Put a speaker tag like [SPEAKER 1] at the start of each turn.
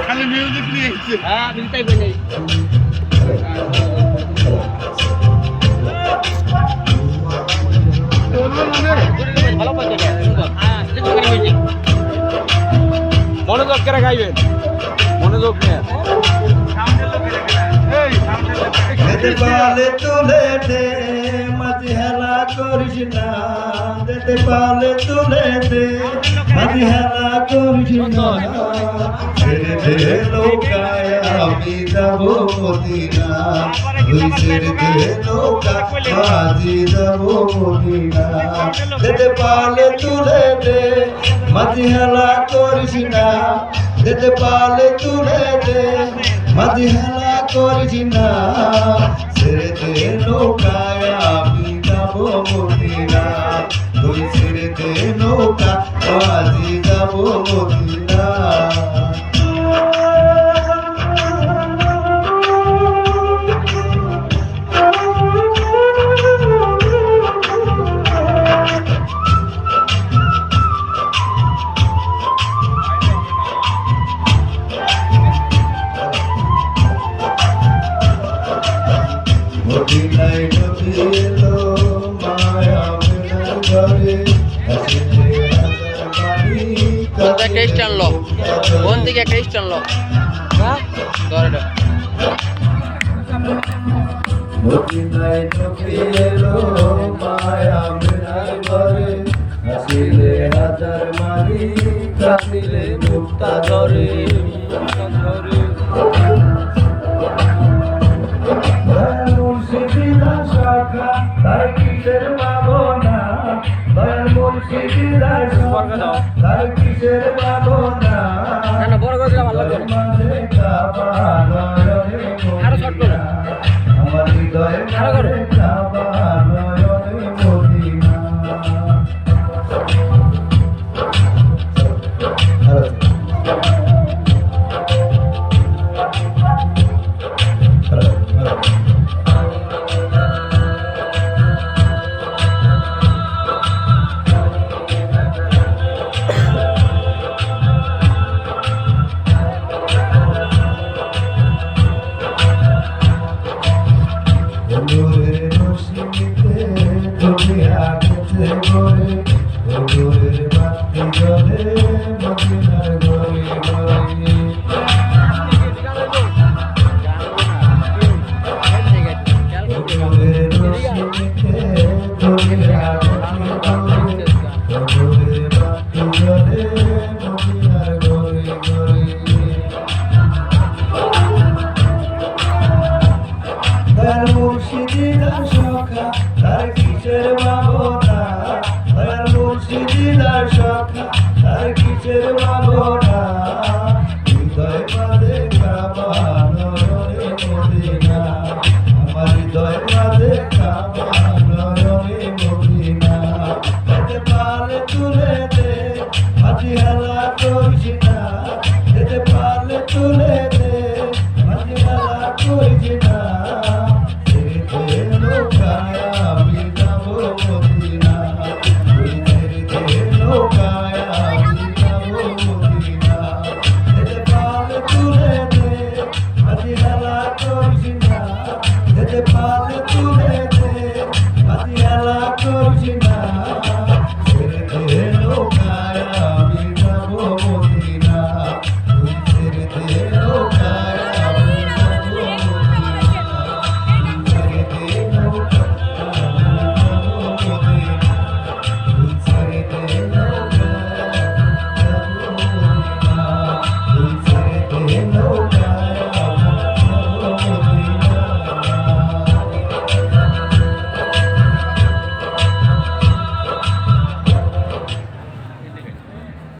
[SPEAKER 1] খালি মিউজিক নিয়ে এসেছে।
[SPEAKER 2] হ্যাঁ মিলতেই বলে ভালো পাচ্ছে হ্যাঁ মিউজিক
[SPEAKER 3] মনোযোগ করে গাইবেন, মনোযোগ নিয়ে।
[SPEAKER 4] যেতে পারলে তুলে দে মাঝি হেলা করিস না, যেতে পারলে তুলে দে মাঝি হেলা করিস না, ছেড়ে দে নৌকায় আমি যাব মদিনা, তুই ছেড়ে দে নৌকা মাঝি যাব মদিনা, যেতে পারলে তুলে দে মাঝি হেলা করিস না, যেতে পারলে তুলে দে মাঝি হেলা করিস না, ছেড়ে দে নৌকায় আমি যাব মদিনা, তুই ছেড়ে দে নৌকা মাঝি যাব মদিনা। মদিনায় নবী এলো মায়া মিনার ঘরে,
[SPEAKER 2] কোনটা খ্রিস্টান লোক, কোন দিকে খ্রিস্টান লোক হ্যাঁ ধরে
[SPEAKER 4] মদিনায় নবী এলো মায়া মিনার ঘরে, হাসিলে হাজার মারি কাঁদিলে মুক্তা ধরে, মুর্শিদিরা শাখা তার কিসের ভাবনা, দয়াল মুর্শিদিরা শাখা তার কিসের ভাবনা,
[SPEAKER 2] না বড় করে ভালো লাগে
[SPEAKER 4] মাঝে কাবা নয়নে মদিনা, আমার হৃদয়ে মাঝে কাবা নয়নে মদিনা। তুমি আগেতে ঘরে দূরের বাতি জলে মদিনার ঘরে ঘরে, দূরের রশ্মিতে তুমি আগেতে ঘরে দূরের বাতি জলে মদিনার ঘরে ঘরে, দয়াল মুর্শিদিরা শাখা তার কিসের ভাবনা, দয়াল মুর্শিদিরা শাখা তার কিসের ভাবনা, হৃদয় মাঝে কাবা নয়নে মদিনা, আমার হৃদয় মাঝে কাবা নয়নে মদিনা, যেতে পারলে তুলে দে মাঝি হেলা করিস না, যেতে পারলে তুলে দে মাঝি হেলা করিস না, ছেড়ে দে নৌকায় আমি যাব মদিনা, তুই ছেড়ে দে নৌকায় আমি যাব মদিনা, যেতে পারলে তুলে দে মাঝি হেলা করিস না, যেতে পারলে